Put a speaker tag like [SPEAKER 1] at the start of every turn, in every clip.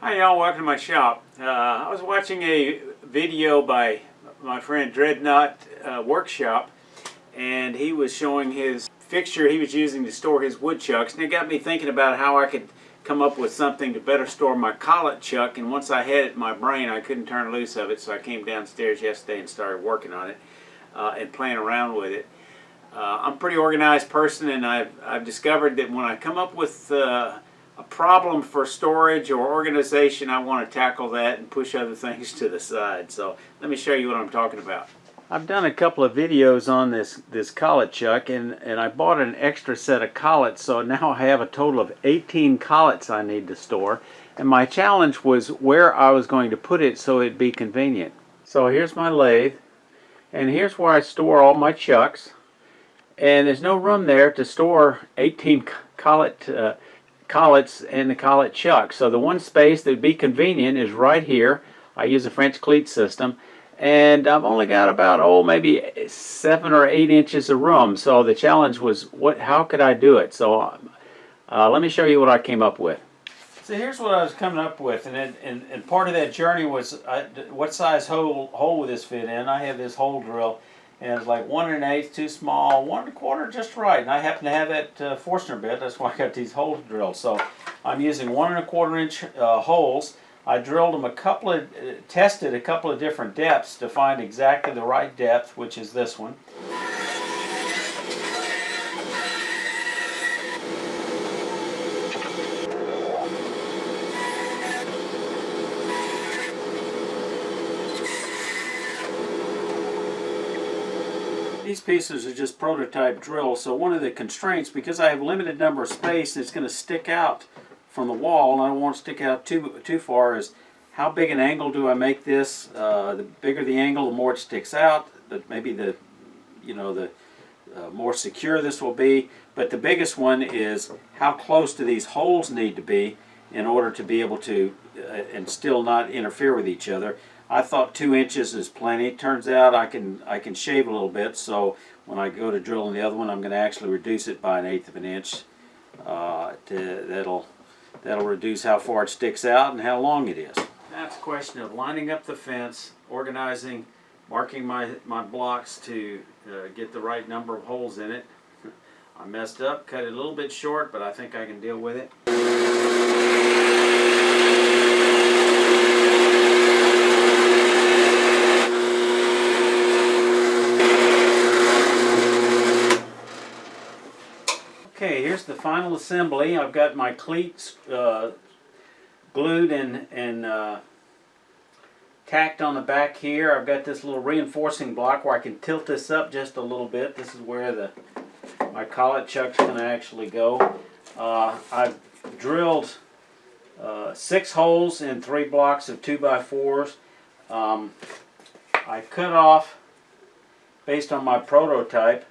[SPEAKER 1] Hi y'all, welcome to my shop. I was watching a video by my friend Dreadnought Workshop, and he was showing his fixture he was using to store his wood chucks, and it got me thinking about how I could come up with something to better store my collet chuck. And once I had it in my brain, I couldn't turn loose of it, so I came downstairs yesterday and started working on it and playing around with it. I'm a pretty organized person, and I've discovered that when I come up with a problem for storage or organization, I want to tackle that and push other things to the side. So let me show you what I'm talking about. I've done a couple of videos on this collet chuck, and I bought an extra set of collets, so now I have a total of 18 collets I need to store. And my challenge was where I was going to put it so it'd be convenient. So here's my lathe, and here's where I store all my chucks. And there's no room there to store 18 collets and the collet chuck. So the one space that would be convenient is right here. I use a French cleat system, and I've only got about maybe 7 or 8 inches of room. So the challenge was how could I do it? So let me show you what I came up with. So here's what I was coming up with, and part of that journey was what size hole would this fit in. I have this hole drill, and it's like 1 1/8 too small, 1 1/4 just right. And I happen to have that Forstner bit, that's why I got these holes drilled. So I'm using 1 1/4 inch holes. I drilled them tested a couple of different depths to find exactly the right depth, which is this one. These pieces are just prototype drills, so one of the constraints, because I have a limited number of space, it's going to stick out from the wall, and I don't want to stick out too far, is how big an angle do I make this? The bigger the angle, the more it sticks out, but maybe the more secure this will be. But the biggest one is how close do these holes need to be in order to be able to and still not interfere with each other. I thought 2 inches is plenty. Turns out I can shave a little bit, so when I go to drill in the other one, I'm going to actually reduce it by 1/8 of an inch. That'll reduce how far it sticks out and how long it is. Now it's a question of lining up the fence, organizing, marking my blocks to get the right number of holes in it. I messed up, cut it a little bit short, but I think I can deal with it. Okay, here's the final assembly. I've got my cleats glued and tacked on the back here. I've got this little reinforcing block where I can tilt this up just a little bit. This is where my collet chuck's going to actually go. I've drilled 6 holes in 3 blocks of 2x4s. I cut off, based on my prototype,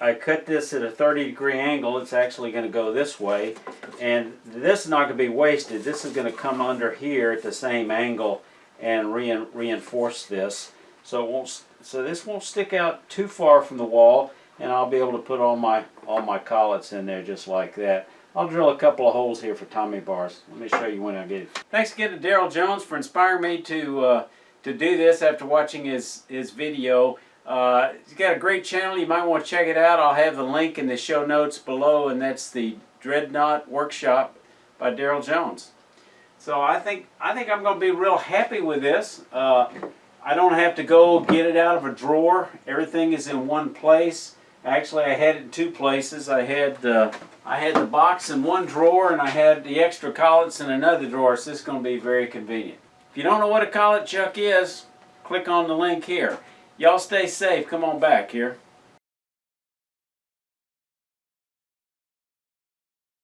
[SPEAKER 1] I cut this at a 30-degree angle. It's actually going to go this way, and this is not going to be wasted. This is going to come under here at the same angle and reinforce this, so this won't stick out too far from the wall, and I'll be able to put all my collets in there just like that. I'll drill a couple of holes here for Tommy bars. Let me show you when I get it. Thanks again to Daryl Jones for inspiring me to do this after watching his video. He's got a great channel. You might want to check it out. I'll have the link in the show notes below, and that's the Dreadnought Workshop by Daryl Jones. So I think I'm going to be real happy with this. I don't have to go get it out of a drawer. Everything is in one place. Actually, I had it in 2 places. I had the box in one drawer, and I had the extra collets in another drawer. So this is going to be very convenient. If you don't know what a collet chuck is, click on the link here. Y'all stay safe. Come on back here.